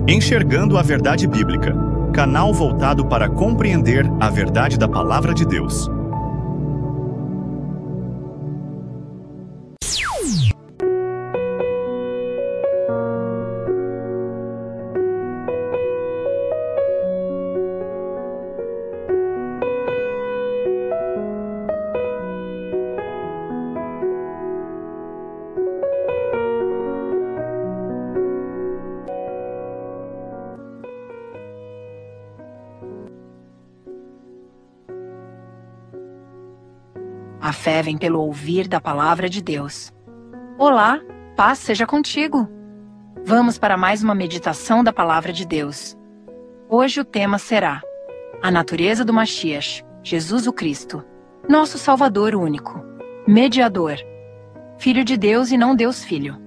Enxergando a Verdade Bíblica, canal voltado para compreender a verdade da Palavra de Deus. A fé vem pelo ouvir da palavra de Deus. Olá, paz seja contigo. Vamos para mais uma meditação da palavra de Deus. Hoje o tema será a natureza do Mashiach, Jesus o Cristo, nosso Salvador único, mediador, Filho de Deus e não Deus Filho.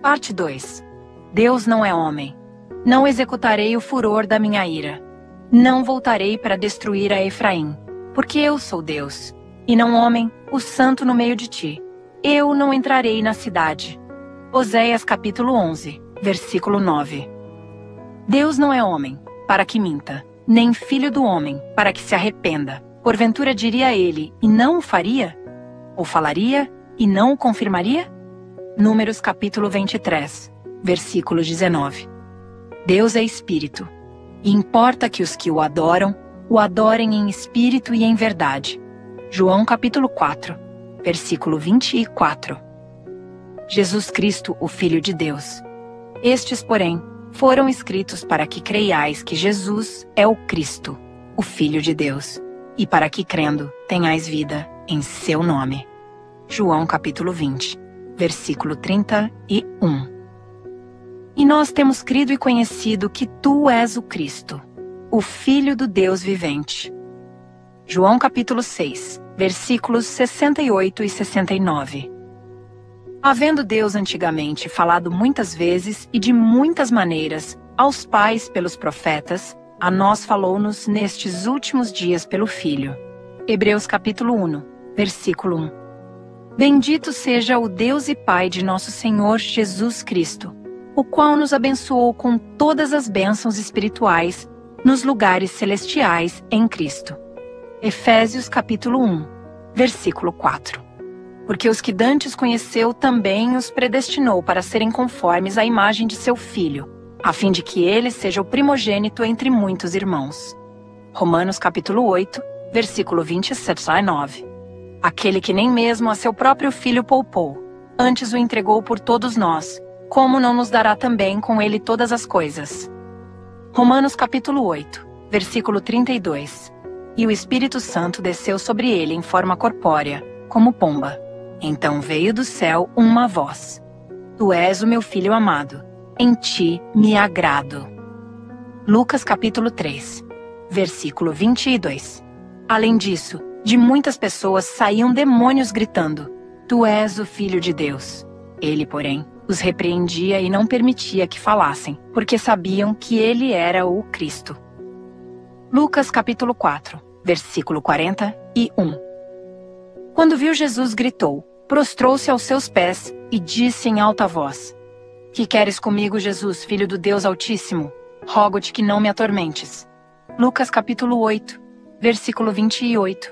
Parte 2. Deus não é homem. Não executarei o furor da minha ira. Não voltarei para destruir a Efraim, porque eu sou Deus. E não homem, o santo no meio de ti. Eu não entrarei na cidade. Oséias capítulo 11, versículo 9. Deus não é homem, para que minta, nem filho do homem, para que se arrependa. Porventura diria ele, e não o faria? Ou falaria, e não o confirmaria? Números capítulo 23, versículo 19. Deus é espírito, e importa que os que o adorem em espírito e em verdade. João capítulo 4, versículo 24. Jesus Cristo, o Filho de Deus. Estes, porém, foram escritos para que creiais que Jesus é o Cristo, o Filho de Deus, e para que crendo tenhais vida em seu nome. João capítulo 20, versículo 31. E nós temos crido e conhecido que tu és o Cristo, o Filho do Deus vivente. João capítulo 6, versículos 68 e 69. Havendo Deus antigamente falado muitas vezes e de muitas maneiras aos pais pelos profetas, a nós falou-nos nestes últimos dias pelo Filho. Hebreus capítulo 1, versículo 1. Bendito seja o Deus e Pai de nosso Senhor Jesus Cristo, o qual nos abençoou com todas as bênçãos espirituais nos lugares celestiais em Cristo. Efésios capítulo 1, versículo 4. Porque os que dantes conheceu também os predestinou para serem conformes à imagem de seu Filho, a fim de que ele seja o primogênito entre muitos irmãos. Romanos capítulo 8, versículo 27 a 9. Aquele que nem mesmo a seu próprio Filho poupou, antes o entregou por todos nós, como não nos dará também com ele todas as coisas? Romanos capítulo 8, versículo 32. E o Espírito Santo desceu sobre ele em forma corpórea, como pomba. Então veio do céu uma voz: Tu és o meu Filho amado, em ti me agrado. Lucas capítulo 3, versículo 22. Além disso, de muitas pessoas saíam demônios gritando: Tu és o Filho de Deus. Ele, porém, os repreendia e não permitia que falassem, porque sabiam que ele era o Cristo. Lucas capítulo 4, versículo 41. Quando viu Jesus, gritou, prostrou-se aos seus pés e disse em alta voz: Que queres comigo, Jesus, Filho do Deus Altíssimo? Rogo-te que não me atormentes. Lucas capítulo 8, versículo 28.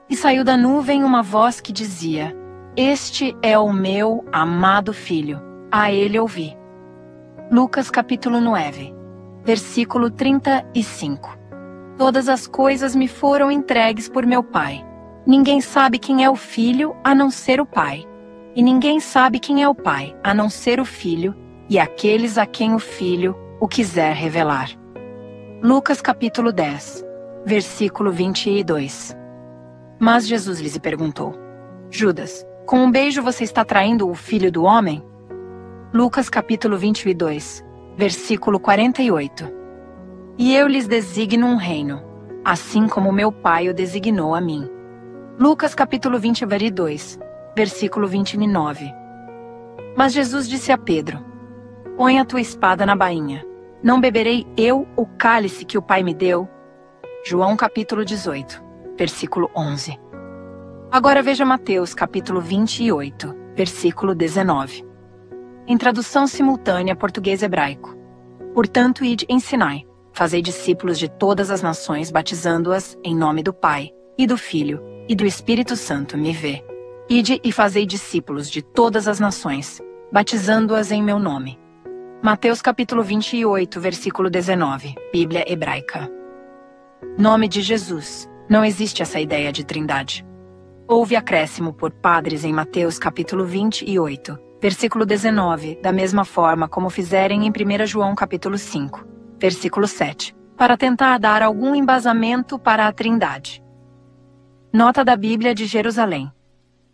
E saiu da nuvem uma voz que dizia: Este é o meu amado Filho, a ele ouvi. Lucas capítulo 9, versículo 35. Todas as coisas me foram entregues por meu Pai. Ninguém sabe quem é o Filho, a não ser o Pai. E ninguém sabe quem é o Pai, a não ser o Filho, e aqueles a quem o Filho o quiser revelar. Lucas capítulo 10, versículo 22. Mas Jesus lhes perguntou: Judas, com um beijo você está traindo o Filho do Homem? Lucas capítulo 22, versículo 48. E eu lhes designo um reino, assim como meu Pai o designou a mim. Lucas capítulo 22, versículo 29. Mas Jesus disse a Pedro: Põe a tua espada na bainha. Não beberei eu o cálice que o Pai me deu? João capítulo 18, versículo 11. Agora veja Mateus capítulo 28, versículo 19. Em tradução simultânea português-hebraico. Portanto, ide e ensinai, fazei discípulos de todas as nações, batizando-as em nome do Pai, e do Filho, e do Espírito Santo. Me vê. Ide e fazei discípulos de todas as nações, batizando-as em meu nome. Mateus capítulo 28, versículo 19, Bíblia Hebraica. Nome de Jesus. Não existe essa ideia de trindade. Houve acréscimo por padres em Mateus capítulo 28, versículo 19, da mesma forma como fizerem em 1 João capítulo 5, versículo 7, para tentar dar algum embasamento para a trindade. Nota da Bíblia de Jerusalém.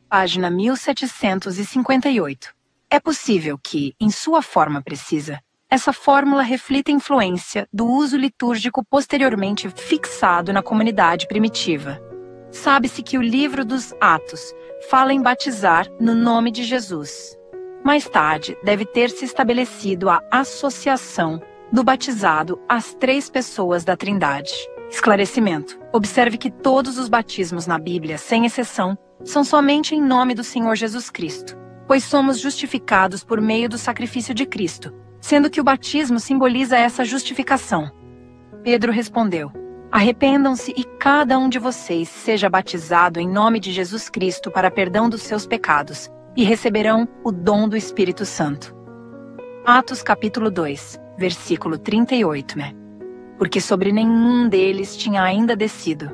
Página 1758. É possível que, em sua forma precisa, essa fórmula reflita a influência do uso litúrgico posteriormente fixado na comunidade primitiva. Sabe-se que o livro dos Atos fala em batizar no nome de Jesus. Mais tarde, deve ter se estabelecido a associação do batizado às 3 pessoas da Trindade. Esclarecimento. Observe que todos os batismos na Bíblia, sem exceção, são somente em nome do Senhor Jesus Cristo, pois somos justificados por meio do sacrifício de Cristo, sendo que o batismo simboliza essa justificação. Pedro respondeu: arrependam-se e cada um de vocês seja batizado em nome de Jesus Cristo para perdão dos seus pecados, e receberão o dom do Espírito Santo. Atos capítulo 2, versículo 38, Porque sobre nenhum deles tinha ainda descido,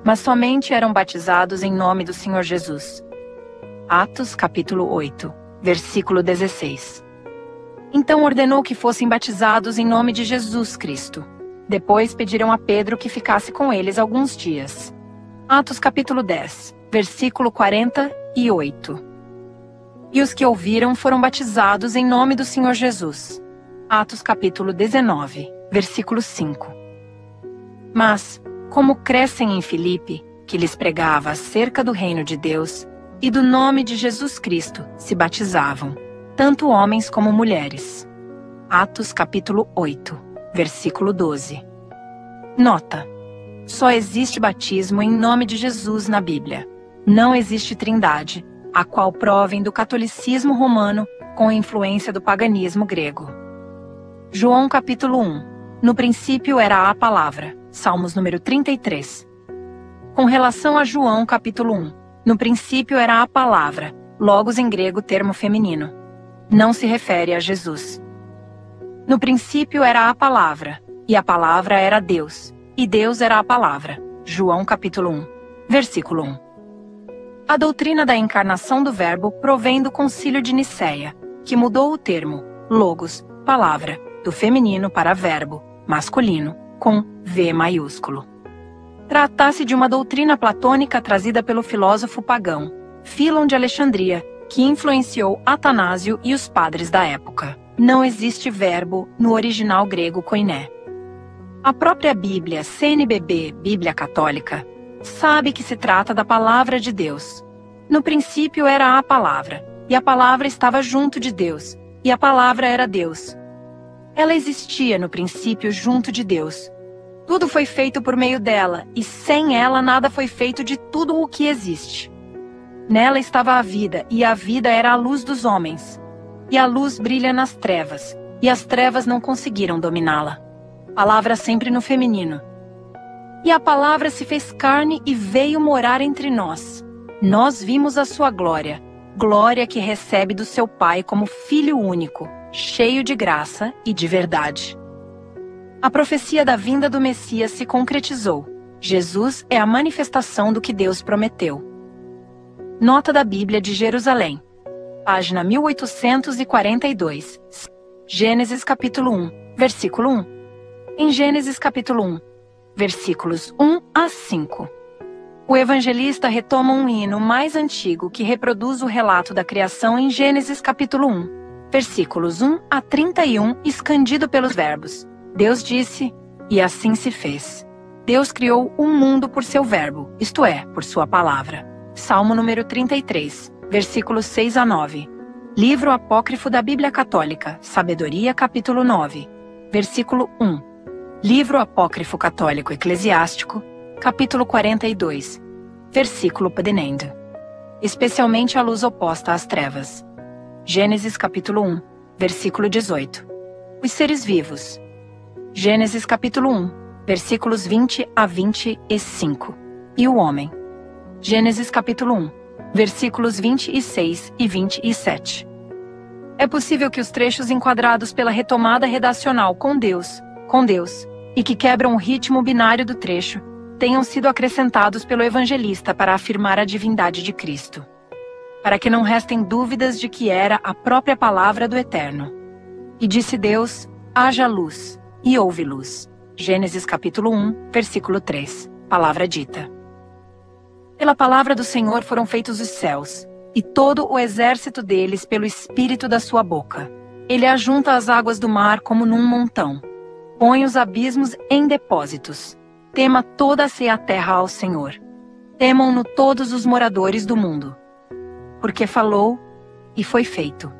mas somente eram batizados em nome do Senhor Jesus. Atos capítulo 8, versículo 16. Então ordenou que fossem batizados em nome de Jesus Cristo. Depois pediram a Pedro que ficasse com eles alguns dias. Atos capítulo 10, versículo 48. E os que ouviram foram batizados em nome do Senhor Jesus. Atos capítulo 19, versículo 5. Mas, como crescem em Filipe, que lhes pregava acerca do reino de Deus e do nome de Jesus Cristo, se batizavam, tanto homens como mulheres. Atos capítulo 8, versículo 12. Nota: só existe batismo em nome de Jesus na Bíblia. Não existe trindade, a qual provém do catolicismo romano com a influência do paganismo grego. João capítulo 1. No princípio era a palavra. Salmos número 33. Com relação a João capítulo 1. No princípio era a palavra, logos em grego termo feminino. Não se refere a Jesus. No princípio era a palavra, e a palavra era Deus, e Deus era a palavra. João capítulo 1, versículo 1. A doutrina da encarnação do Verbo provém do Concílio de Nicéia, que mudou o termo logos, palavra, do feminino para verbo, masculino, com V maiúsculo. Trata-se de uma doutrina platônica trazida pelo filósofo pagão Fílon de Alexandria, que influenciou Atanásio e os padres da época. Não existe verbo no original grego koiné. A própria Bíblia, CNBB, Bíblia Católica, sabe que se trata da palavra de Deus. No princípio era a palavra, e a palavra estava junto de Deus, e a palavra era Deus. Ela existia no princípio junto de Deus. Tudo foi feito por meio dela, e sem ela nada foi feito de tudo o que existe. Nela estava a vida, e a vida era a luz dos homens. E a luz brilha nas trevas, e as trevas não conseguiram dominá-la. Palavra sempre no feminino. E a palavra se fez carne e veio morar entre nós. Nós vimos a sua glória, glória que recebe do seu Pai como Filho único, cheio de graça e de verdade. A profecia da vinda do Messias se concretizou. Jesus é a manifestação do que Deus prometeu. Nota da Bíblia de Jerusalém. Página 1842. Gênesis capítulo 1, versículo 1. Em Gênesis capítulo 1, versículos 1 a 5. O evangelista retoma um hino mais antigo que reproduz o relato da criação em Gênesis capítulo 1, versículos 1 a 31, escandido pelos verbos. Deus disse, e assim se fez. Deus criou o mundo por seu verbo, isto é, por sua palavra. Salmo número 33, versículos 6 a 9. Livro apócrifo da Bíblia Católica, Sabedoria capítulo 9, versículo 1. Livro apócrifo católico eclesiástico, capítulo 42, versículo 11. Especialmente a luz oposta às trevas. Gênesis capítulo 1, versículo 18. Os seres vivos, Gênesis capítulo 1, versículos 20 a 25. E o homem. Gênesis capítulo 1, versículos 26 e 27. É possível que os trechos enquadrados pela retomada redacional com Deus, e que quebram o ritmo binário do trecho, tenham sido acrescentados pelo evangelista para afirmar a divindade de Cristo, para que não restem dúvidas de que era a própria palavra do Eterno. E disse Deus, haja luz, e houve luz. Gênesis capítulo 1, versículo 3. Palavra dita. Pela palavra do Senhor foram feitos os céus, e todo o exército deles pelo espírito da sua boca. Ele ajunta as águas do mar como num montão. Põe os abismos em depósitos. Tema toda-se a terra ao Senhor. Temam-no todos os moradores do mundo. Porque falou, e foi feito.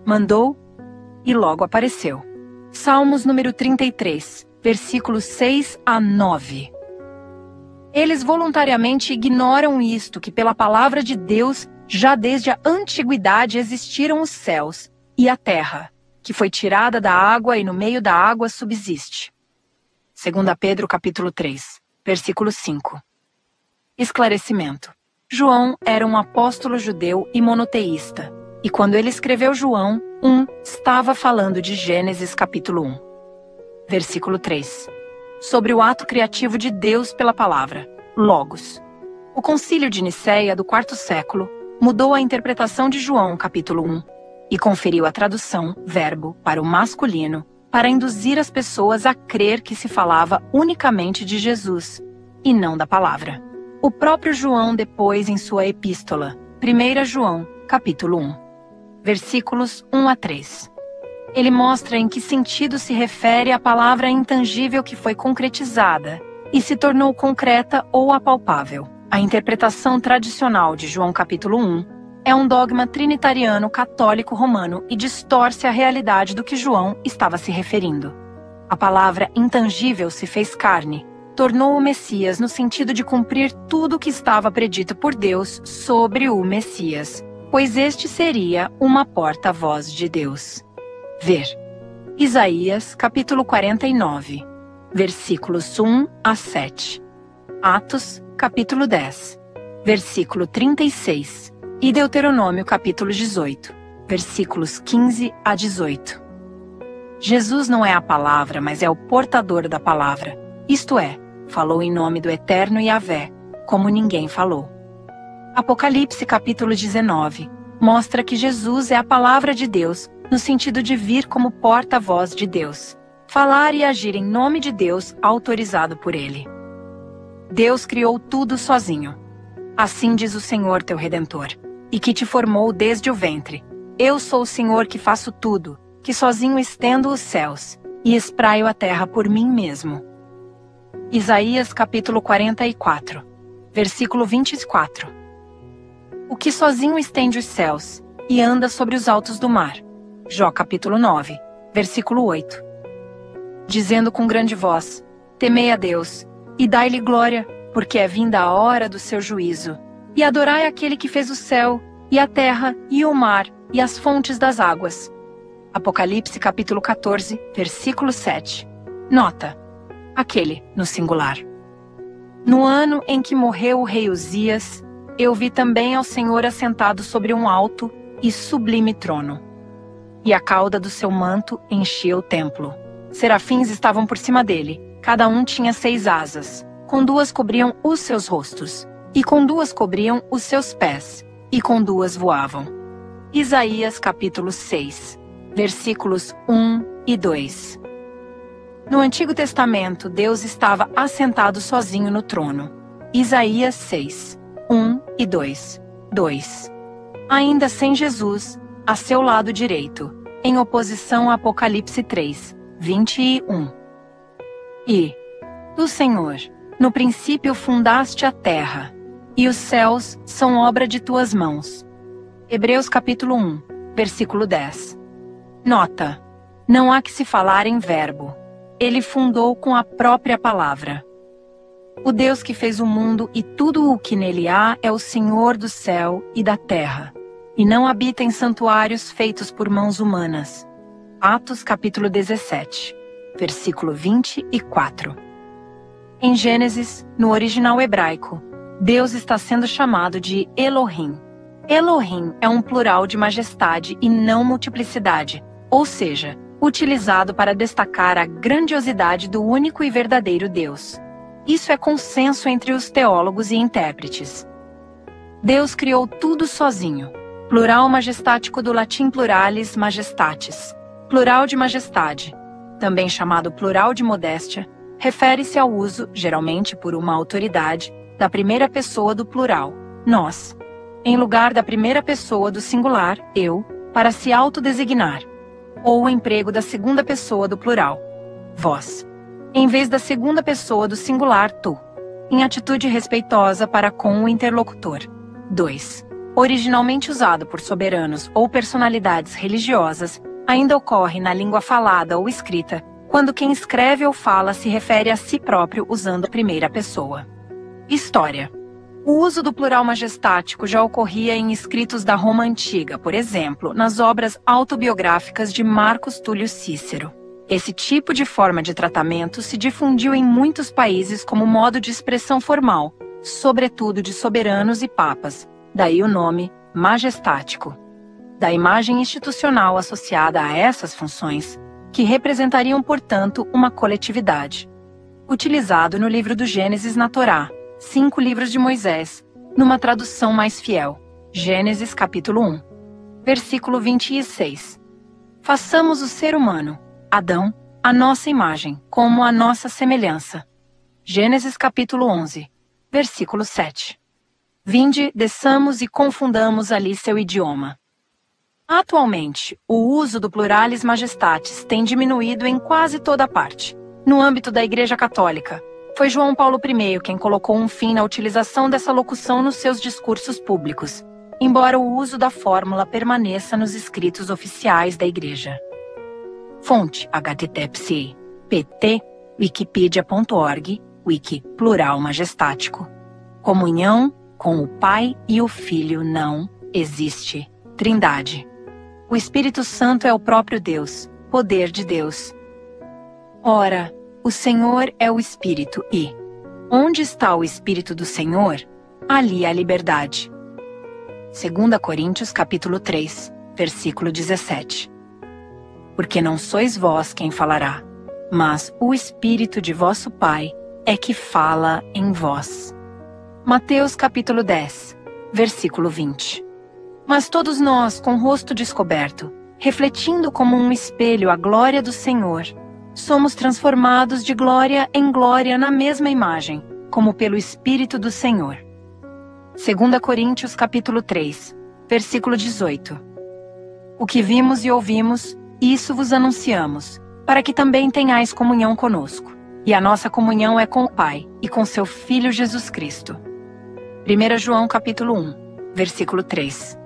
Mandou, e logo apareceu. Salmos número 33, versículos 6 a 9. Eles voluntariamente ignoram isto, que pela palavra de Deus, já desde a antiguidade existiram os céus e a terra, que foi tirada da água e no meio da água subsiste. 2 Pedro capítulo 3, versículo 5. Esclarecimento. João era um apóstolo judeu e monoteísta, e quando ele escreveu João 1, estava falando de Gênesis capítulo 1. Versículo 3. Sobre o ato criativo de Deus pela palavra, Logos. O concílio de Nicéia do IV século mudou a interpretação de João capítulo 1 e conferiu a tradução, verbo, para o masculino, para induzir as pessoas a crer que se falava unicamente de Jesus, e não da palavra. O próprio João depois em sua epístola, 1 João, capítulo 1, versículos 1 a 3. Ele mostra em que sentido se refere a palavra intangível que foi concretizada e se tornou concreta ou apalpável. A interpretação tradicional de João capítulo 1 é um dogma trinitariano católico romano e distorce a realidade do que João estava se referindo. A palavra intangível se fez carne, tornou o Messias no sentido de cumprir tudo o que estava predito por Deus sobre o Messias, pois este seria uma porta-voz de Deus. Ver. Isaías, capítulo 49, versículos 1 a 7. Atos, capítulo 10, versículo 36. E Deuteronômio, capítulo 18, versículos 15 a 18. Jesus não é a palavra, mas é o portador da palavra. Isto é, falou em nome do Eterno Yahvé, como ninguém falou. Apocalipse, capítulo 19, mostra que Jesus é a palavra de Deus, no sentido de vir como porta-voz de Deus, falar e agir em nome de Deus, autorizado por Ele. Deus criou tudo sozinho. Assim diz o Senhor teu Redentor, e que te formou desde o ventre. Eu sou o Senhor que faço tudo, que sozinho estendo os céus, e espraio a terra por mim mesmo. Isaías capítulo 44, versículo 24. O que sozinho estende os céus, e anda sobre os altos do mar. Jó capítulo 9, versículo 8. Dizendo com grande voz, temei a Deus, e dai-lhe glória, porque é vinda a hora do seu juízo. E adorai aquele que fez o céu, e a terra, e o mar, e as fontes das águas. Apocalipse capítulo 14, versículo 7. Nota: aquele, no singular. No ano em que morreu o rei Uzias, eu vi também ao Senhor assentado sobre um alto e sublime trono. E a cauda do seu manto enchia o templo. Serafins estavam por cima dele, cada um tinha 6 asas, com 2 cobriam os seus rostos, e com 2 cobriam os seus pés, e com 2 voavam. Isaías capítulo 6, versículos 1 e 2. No Antigo Testamento, Deus estava assentado sozinho no trono. Isaías 6, 1 e 2. 2. Ainda sem Jesus, a seu lado direito, em oposição a Apocalipse 3, 21. E, do Senhor, no princípio fundaste a terra, e os céus são obra de tuas mãos. Hebreus capítulo 1, versículo 10. Nota: não há que se falar em verbo. Ele fundou com a própria palavra. O Deus que fez o mundo e tudo o que nele há é o Senhor do céu e da terra, e não habita em santuários feitos por mãos humanas. Atos capítulo 17. versículo 24. Em Gênesis, no original hebraico, Deus está sendo chamado de Elohim. Elohim é um plural de majestade e não multiplicidade, ou seja, utilizado para destacar a grandiosidade do único e verdadeiro Deus. Isso é consenso entre os teólogos e intérpretes. Deus criou tudo sozinho. Plural majestático do latim pluralis majestatis. Plural de majestade, também chamado plural de modéstia, refere-se ao uso, geralmente por uma autoridade, da primeira pessoa do plural, nós, em lugar da primeira pessoa do singular, eu, para se autodesignar, ou o emprego da segunda pessoa do plural, vós, em vez da segunda pessoa do singular, tu, em atitude respeitosa para com o interlocutor. 2. Originalmente usado por soberanos ou personalidades religiosas, ainda ocorre na língua falada ou escrita, quando quem escreve ou fala se refere a si próprio usando a primeira pessoa. História. O uso do plural majestático já ocorria em escritos da Roma Antiga, por exemplo, nas obras autobiográficas de Marcos Túlio Cícero. Esse tipo de forma de tratamento se difundiu em muitos países como modo de expressão formal, sobretudo de soberanos e papas, daí o nome majestático. Da imagem institucional associada a essas funções, que representariam, portanto, uma coletividade. Utilizado no livro do Gênesis na Torá, 5 livros de Moisés, numa tradução mais fiel. Gênesis capítulo 1, versículo 26. Façamos o ser humano, Adão, a nossa imagem, como a nossa semelhança. Gênesis capítulo 11, versículo 7. Vinde, desçamos e confundamos ali seu idioma. Atualmente, o uso do pluralis majestatis tem diminuído em quase toda parte. No âmbito da Igreja Católica, foi João Paulo I quem colocou um fim na utilização dessa locução nos seus discursos públicos, embora o uso da fórmula permaneça nos escritos oficiais da Igreja. Fonte https pt wikipedia.org wiki plural majestático. Comunhão com o Pai e o Filho não existe. Trindade. O Espírito Santo é o próprio Deus, poder de Deus. Ora, o Senhor é o Espírito e, onde está o Espírito do Senhor, ali há liberdade. 2 Coríntios capítulo 3, versículo 17. Porque não sois vós quem falará, mas o Espírito de vosso Pai é que fala em vós. Mateus capítulo 10, versículo 20. Mas todos nós, com o rosto descoberto, refletindo como um espelho a glória do Senhor, somos transformados de glória em glória na mesma imagem, como pelo Espírito do Senhor. 2 Coríntios capítulo 3, versículo 18. O que vimos e ouvimos, isso vos anunciamos, para que também tenhais comunhão conosco. E a nossa comunhão é com o Pai e com seu Filho Jesus Cristo. 1 João capítulo 1, versículo 3.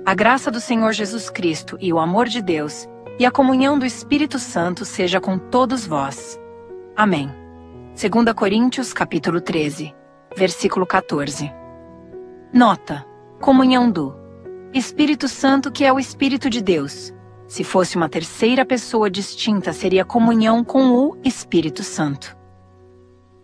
A graça do Senhor Jesus Cristo e o amor de Deus e a comunhão do Espírito Santo seja com todos vós. Amém. 2 Coríntios capítulo 13, versículo 14. Nota: comunhão do Espírito Santo, que é o Espírito de Deus. Se fosse uma terceira pessoa distinta, seria comunhão com o Espírito Santo.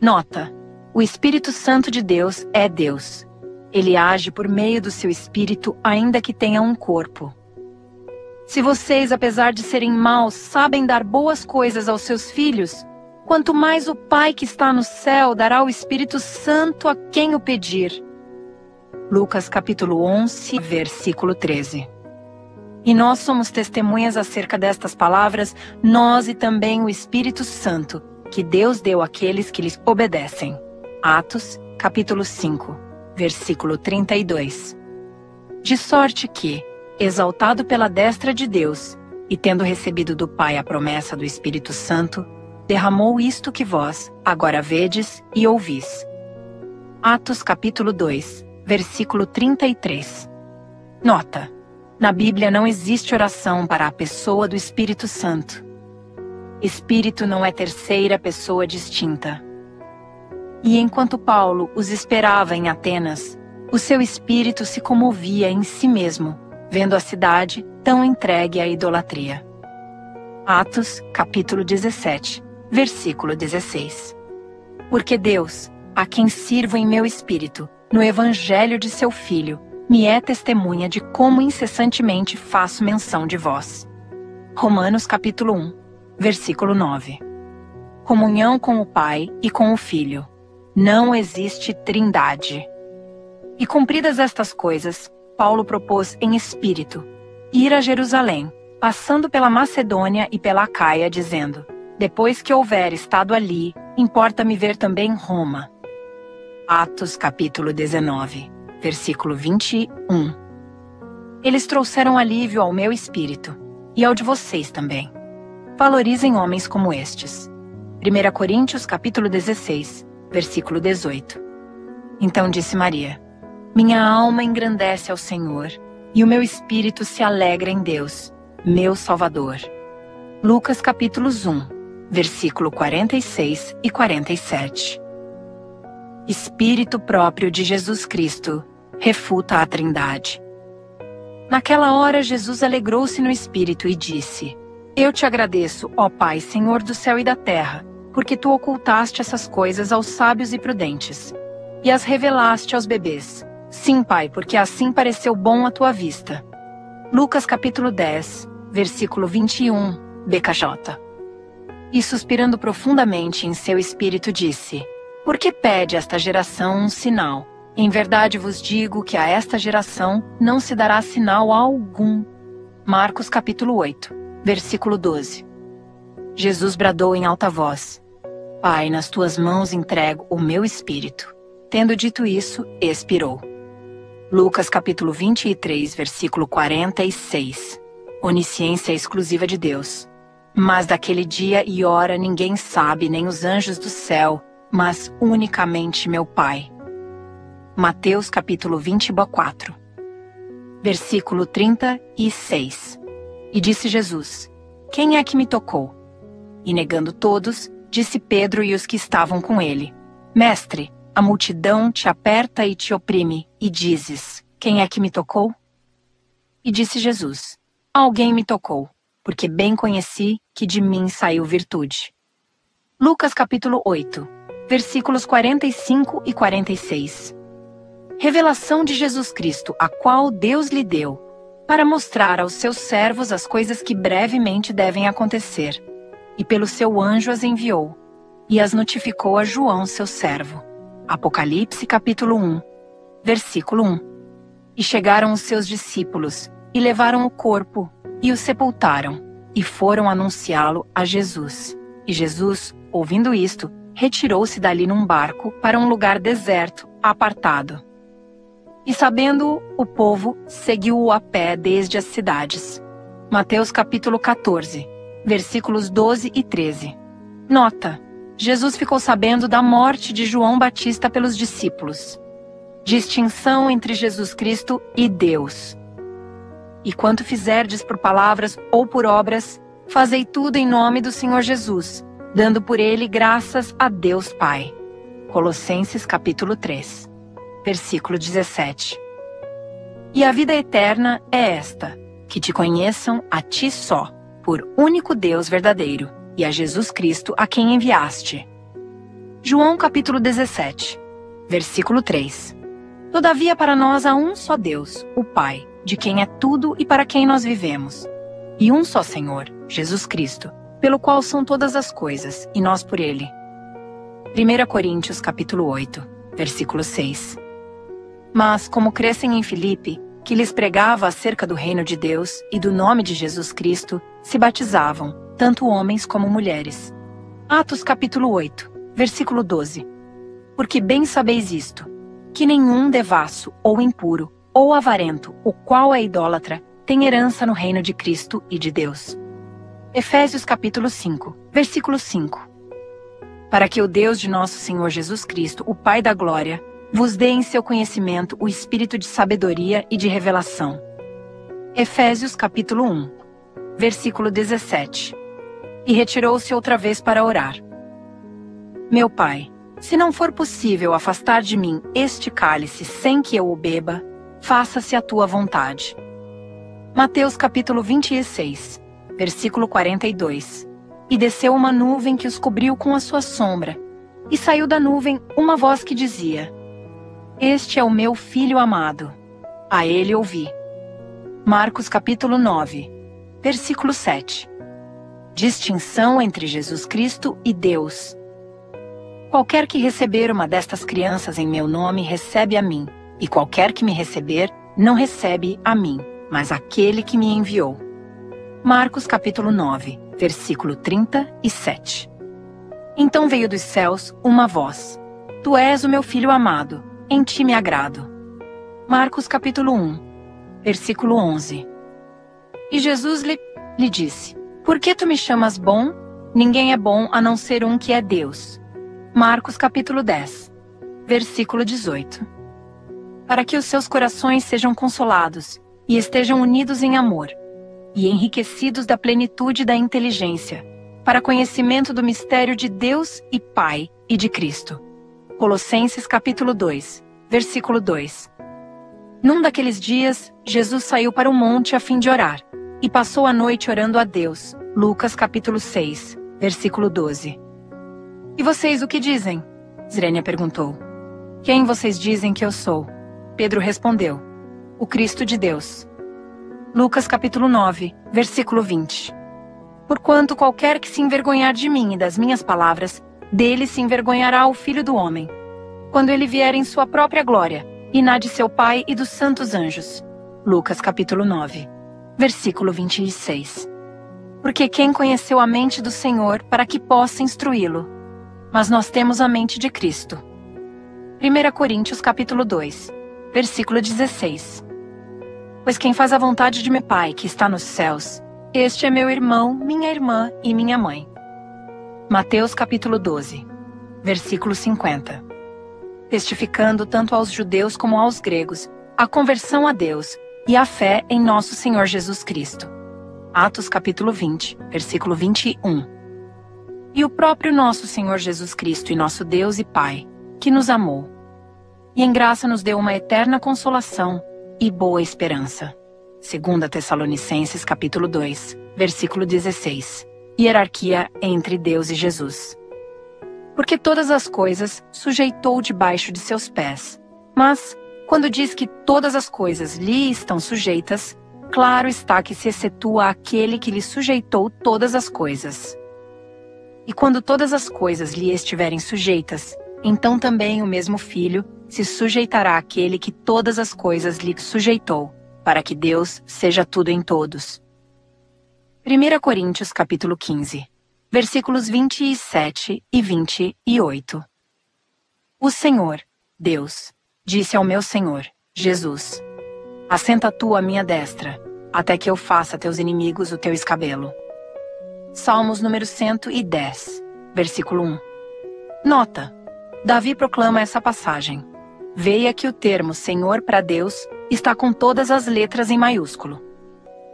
Nota: o Espírito Santo de Deus é Deus. Ele age por meio do seu Espírito, ainda que tenha um corpo. Se vocês, apesar de serem maus, sabem dar boas coisas aos seus filhos, quanto mais o Pai que está no céu dará o Espírito Santo a quem o pedir. Lucas capítulo 11, versículo 13. E nós somos testemunhas acerca destas palavras, nós e também o Espírito Santo, que Deus deu àqueles que lhes obedecem. Atos capítulo 5, versículo 32. De sorte que, exaltado pela destra de Deus, e tendo recebido do Pai a promessa do Espírito Santo, derramou isto que vós agora vedes e ouvis. Atos capítulo 2, versículo 33. Nota: na Bíblia não existe oração para a pessoa do Espírito Santo. Espírito não é terceira pessoa distinta. E enquanto Paulo os esperava em Atenas, o seu espírito se comovia em si mesmo, vendo a cidade tão entregue à idolatria. Atos, capítulo 17, versículo 16. Porque Deus, a quem sirvo em meu espírito, no evangelho de seu Filho, me é testemunha de como incessantemente faço menção de vós. Romanos capítulo 1, versículo 9. Comunhão com o Pai e com o Filho. Não existe trindade. E cumpridas estas coisas, Paulo propôs em espírito ir a Jerusalém, passando pela Macedônia e pela Acaia, dizendo: depois que houver estado ali, importa-me ver também Roma. Atos capítulo 19, versículo 21. Eles trouxeram alívio ao meu espírito, e ao de vocês também. Valorizem homens como estes. 1 Coríntios capítulo 16, versículo 18. Então disse Maria: minha alma engrandece ao Senhor, e o meu espírito se alegra em Deus, meu Salvador. Lucas capítulo 1, versículo 46 e 47. Espírito próprio de Jesus Cristo refuta a Trindade. Naquela hora Jesus alegrou-se no espírito e disse: eu te agradeço, ó Pai, Senhor do céu e da terra, porque tu ocultaste essas coisas aos sábios e prudentes, e as revelaste aos bebês. Sim, Pai, porque assim pareceu bom à tua vista. Lucas capítulo 10, versículo 21, BKJ. E suspirando profundamente em seu espírito disse: por que pede esta geração um sinal? Em verdade vos digo que a esta geração não se dará sinal algum. Marcos capítulo 8, versículo 12. Jesus bradou em alta voz: Pai, nas tuas mãos entrego o meu espírito. Tendo dito isso, expirou. Lucas capítulo 23, versículo 46. Onisciência exclusiva de Deus. Mas daquele dia e hora ninguém sabe, nem os anjos do céu, mas unicamente meu Pai. Mateus capítulo 24, versículo 36. E disse Jesus: quem é que me tocou? E negando todos, disse Pedro e os que estavam com ele: Mestre, a multidão te aperta e te oprime, e dizes: quem é que me tocou? E disse Jesus: alguém me tocou, porque bem conheci que de mim saiu virtude. Lucas capítulo 8, versículos 45 e 46. Revelação de Jesus Cristo, a qual Deus lhe deu, para mostrar aos seus servos as coisas que brevemente devem acontecer. E pelo seu anjo as enviou, e as notificou a João, seu servo. Apocalipse capítulo 1, versículo 1. E chegaram os seus discípulos, e levaram o corpo, e o sepultaram, e foram anunciá-lo a Jesus. E Jesus, ouvindo isto, retirou-se dali num barco para um lugar deserto, apartado. E sabendo o povo, seguiu-o a pé desde as cidades. Mateus capítulo 14, versículos 12 e 13. Nota: Jesus ficou sabendo da morte de João Batista pelos discípulos. Distinção entre Jesus Cristo e Deus. E quanto fizerdes por palavras ou por obras, fazei tudo em nome do Senhor Jesus, dando por ele graças a Deus Pai. Colossenses capítulo 3, versículo 17. E a vida eterna é esta: que te conheçam a ti só, por único Deus verdadeiro, e a Jesus Cristo a quem enviaste. João capítulo 17, versículo 3. Todavia para nós há um só Deus, o Pai, de quem é tudo e para quem nós vivemos, e um só Senhor, Jesus Cristo, pelo qual são todas as coisas, e nós por ele. 1 Coríntios capítulo 8, versículo 6. Mas, como crescem em Filipe, que lhes pregava acerca do reino de Deus e do nome de Jesus Cristo, se batizavam, tanto homens como mulheres. Atos capítulo 8, versículo 12. Porque bem sabeis isto, que nenhum devasso ou impuro, ou avarento, o qual é idólatra, tem herança no reino de Cristo e de Deus. Efésios capítulo 5, versículo 5. Para que o Deus de nosso Senhor Jesus Cristo, o Pai da glória, vos dê em seu conhecimento o espírito de sabedoria e de revelação. Efésios capítulo 1, versículo 17. E retirou-se outra vez para orar. Meu Pai, se não for possível afastar de mim este cálice sem que eu o beba, faça-se a tua vontade. Mateus capítulo 26, versículo 42. E desceu uma nuvem que os cobriu com a sua sombra, e saiu da nuvem uma voz que dizia: Este é o meu Filho amado, a ele ouvi. Marcos capítulo 9, versículo 7. Distinção entre Jesus Cristo e Deus. Qualquer que receber uma destas crianças em meu nome recebe a mim, e qualquer que me receber não recebe a mim, mas aquele que me enviou. Marcos capítulo 9, versículo 37. Então veio dos céus uma voz: Tu és o meu Filho amado, em ti me agrado. Marcos capítulo 1, versículo 11. E Jesus lhe disse: Por que tu me chamas bom? Ninguém é bom a não ser um que é Deus. Marcos capítulo 10, versículo 18. Para que os seus corações sejam consolados e estejam unidos em amor, e enriquecidos da plenitude da inteligência, para conhecimento do mistério de Deus e Pai e de Cristo. Colossenses capítulo 2, versículo 2. Num daqueles dias, Jesus saiu para o monte a fim de orar, e passou a noite orando a Deus. Lucas capítulo 6, versículo 12. E vocês o que dizem? Zrênia perguntou. Quem vocês dizem que eu sou? Pedro respondeu: O Cristo de Deus. Lucas capítulo 9, versículo 20. Porquanto qualquer que se envergonhar de mim e das minhas palavras, dele se envergonhará o Filho do Homem, quando ele vier em sua própria glória, e na de seu Pai e dos santos anjos. Lucas capítulo 9, versículo 26. Porque quem conheceu a mente do Senhor para que possa instruí-lo? Mas nós temos a mente de Cristo. 1 Coríntios capítulo 2, versículo 16. Pois quem faz a vontade de meu Pai, que está nos céus, este é meu irmão, minha irmã e minha mãe. Mateus capítulo 12, versículo 50. Testificando tanto aos judeus como aos gregos a conversão a Deus e a fé em nosso Senhor Jesus Cristo. Atos capítulo 20, versículo 21. E o próprio nosso Senhor Jesus Cristo e nosso Deus e Pai, que nos amou, e em graça nos deu uma eterna consolação e boa esperança. 2 Tessalonicenses capítulo 2, versículo 16. Hierarquia entre Deus e Jesus. Porque todas as coisas sujeitou debaixo de seus pés. Mas, quando diz que todas as coisas lhe estão sujeitas, claro está que se excetua aquele que lhe sujeitou todas as coisas. E quando todas as coisas lhe estiverem sujeitas, então também o mesmo Filho se sujeitará àquele que todas as coisas lhe sujeitou, para que Deus seja tudo em todos. 1 Coríntios capítulo 15, versículos 27 e 28. O Senhor, Deus, disse ao meu Senhor, Jesus: Assenta tu à minha destra, até que eu faça teus inimigos o teu escabelo. Salmos número 110, versículo 1. Nota: Davi proclama essa passagem. Veja que o termo Senhor para Deus está com todas as letras em maiúsculo.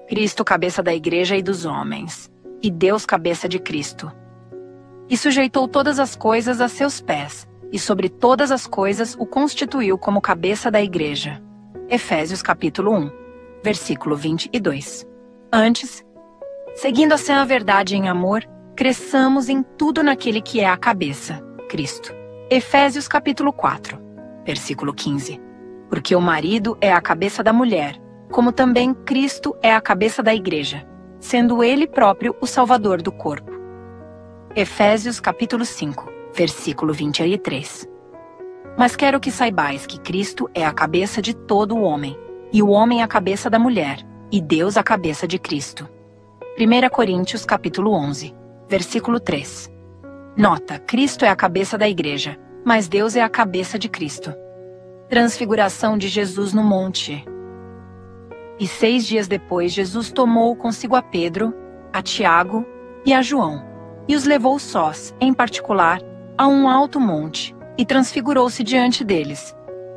Cristo, cabeça da igreja e dos homens, e Deus, cabeça de Cristo. E sujeitou todas as coisas a seus pés, e sobre todas as coisas o constituiu como cabeça da igreja. Efésios capítulo 1, versículo 22. Antes, seguindo a sã verdade em amor, cresçamos em tudo naquele que é a cabeça, Cristo. Efésios capítulo 4, versículo 15. Porque o marido é a cabeça da mulher, como também Cristo é a cabeça da igreja, sendo ele próprio o Salvador do corpo. Efésios capítulo 5, versículo 23. Mas quero que saibais que Cristo é a cabeça de todo o homem, e o homem a cabeça da mulher, e Deus a cabeça de Cristo. 1 Coríntios capítulo 11, versículo 3. Nota: Cristo é a cabeça da igreja, mas Deus é a cabeça de Cristo. Transfiguração de Jesus no monte. E 6 dias depois, Jesus tomou consigo a Pedro, a Tiago e a João, e os levou sós, em particular, a um alto monte, e transfigurou-se diante deles.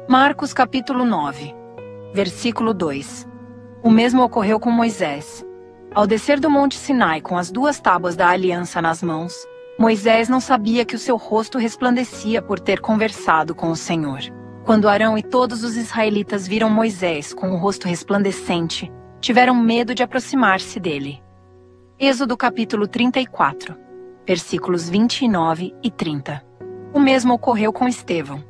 Marcos capítulo 9, versículo 2. O mesmo ocorreu com Moisés. Ao descer do monte Sinai com as 2 tábuas da aliança nas mãos, Moisés não sabia que o seu rosto resplandecia por ter conversado com o Senhor. Quando Arão e todos os israelitas viram Moisés com o rosto resplandecente, tiveram medo de aproximar-se dele. Êxodo capítulo 34, versículos 29 e 30. O mesmo ocorreu com Estevão.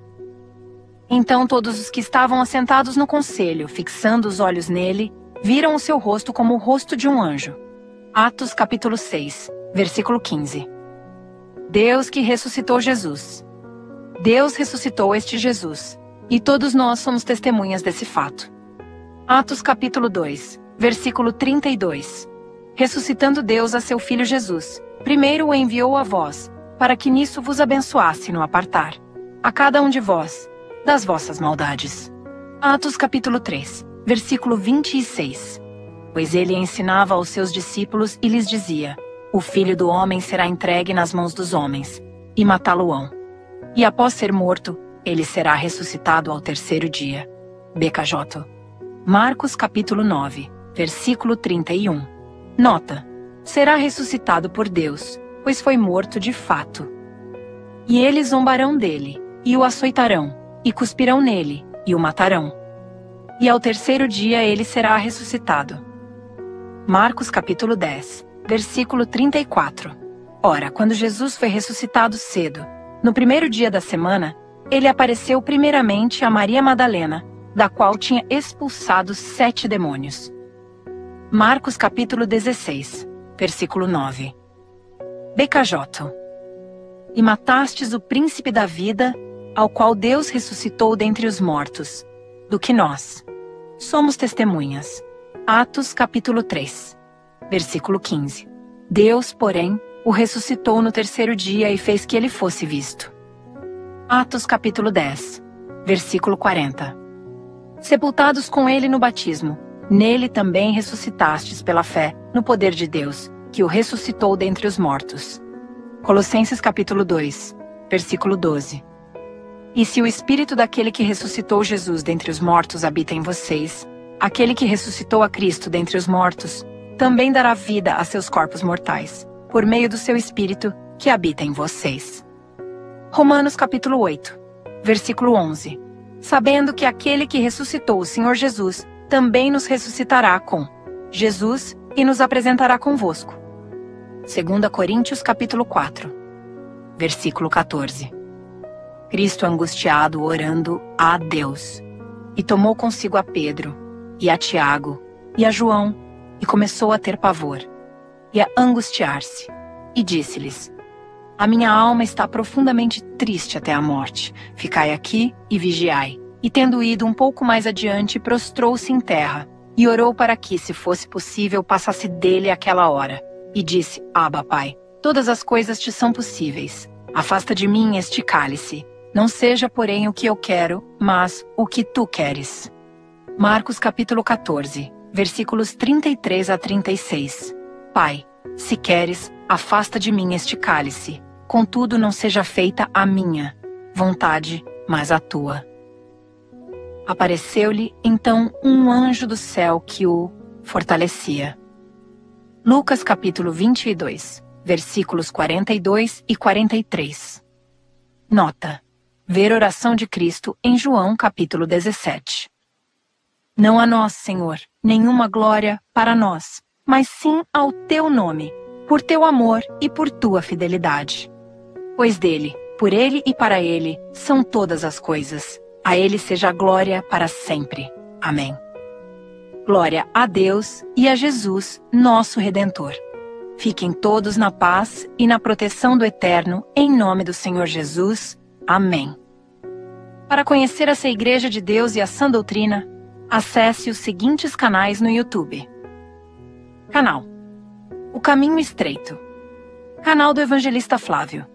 Então todos os que estavam assentados no conselho, fixando os olhos nele, viram o seu rosto como o rosto de um anjo. Atos capítulo 6, versículo 15. Deus que ressuscitou Jesus. Deus ressuscitou este Jesus, e todos nós somos testemunhas desse fato. Atos capítulo 2, versículo 32. Ressuscitando Deus a seu Filho Jesus, primeiro o enviou a vós, para que nisso vos abençoasse no apartar, a cada um de vós, das vossas maldades. Atos capítulo 3, versículo 26. Pois ele ensinava aos seus discípulos e lhes dizia: o Filho do Homem será entregue nas mãos dos homens, e matá-lo-ão. E após ser morto, ele será ressuscitado ao terceiro dia. BKJ. Marcos capítulo 9, versículo 31. Nota: será ressuscitado por Deus, pois foi morto de fato. E eles zombarão dele, e o açoitarão, e cuspirão nele, e o matarão. E ao terceiro dia ele será ressuscitado. Marcos capítulo 10, versículo 34. Ora, quando Jesus foi ressuscitado cedo, no primeiro dia da semana, ele apareceu primeiramente a Maria Madalena, da qual tinha expulsado 7 demônios. Marcos capítulo 16, versículo 9. BKJ. E matastes o príncipe da vida, ao qual Deus ressuscitou dentre os mortos, do que nós somos testemunhas. Atos capítulo 3, versículo 15. Deus, porém, o ressuscitou no terceiro dia e fez que ele fosse visto. Atos capítulo 10, versículo 40. Sepultados com ele no batismo, nele também ressuscitastes pela fé no poder de Deus, que o ressuscitou dentre os mortos. Colossenses capítulo 2, versículo 12. E se o Espírito daquele que ressuscitou Jesus dentre os mortos habita em vocês, aquele que ressuscitou a Cristo dentre os mortos, também dará vida a seus corpos mortais, por meio do seu Espírito que habita em vocês. Romanos capítulo 8, versículo 11. Sabendo que aquele que ressuscitou o Senhor Jesus, também nos ressuscitará com Jesus e nos apresentará convosco. 2 Coríntios capítulo 4, versículo 14. Cristo angustiado orando a Deus, e tomou consigo a Pedro, e a Tiago, e a João, e começou a ter pavor, e a angustiar-se, e disse-lhes: a minha alma está profundamente triste até a morte, ficai aqui e vigiai. E tendo ido um pouco mais adiante, prostrou-se em terra, e orou para que, se fosse possível, passasse dele aquela hora. E disse: Abba, Pai, todas as coisas te são possíveis. Afasta de mim este cálice. Não seja, porém, o que eu quero, mas o que tu queres. Marcos capítulo 14, versículos 33 a 36. Pai, se queres, afasta de mim este cálice. Contudo, não seja feita a minha vontade, mas a tua. Apareceu-lhe, então, um anjo do céu que o fortalecia. Lucas capítulo 22, versículos 42 e 43. Nota: ver oração de Cristo em João capítulo 17. Não a nós, Senhor, nenhuma glória para nós, mas sim ao teu nome, por teu amor e por tua fidelidade. Pois dele, por ele e para ele, são todas as coisas. A ele seja a glória para sempre. Amém. Glória a Deus e a Jesus, nosso Redentor. Fiquem todos na paz e na proteção do Eterno, em nome do Senhor Jesus. Amém. Para conhecer essa Igreja de Deus e a sã doutrina, acesse os seguintes canais no YouTube. Canal O Caminho Estreito. Canal do Evangelista Flávio.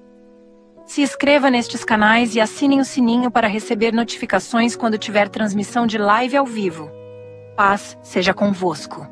Se inscreva nestes canais e assinem o sininho para receber notificações quando tiver transmissão de live ao vivo. Paz seja convosco.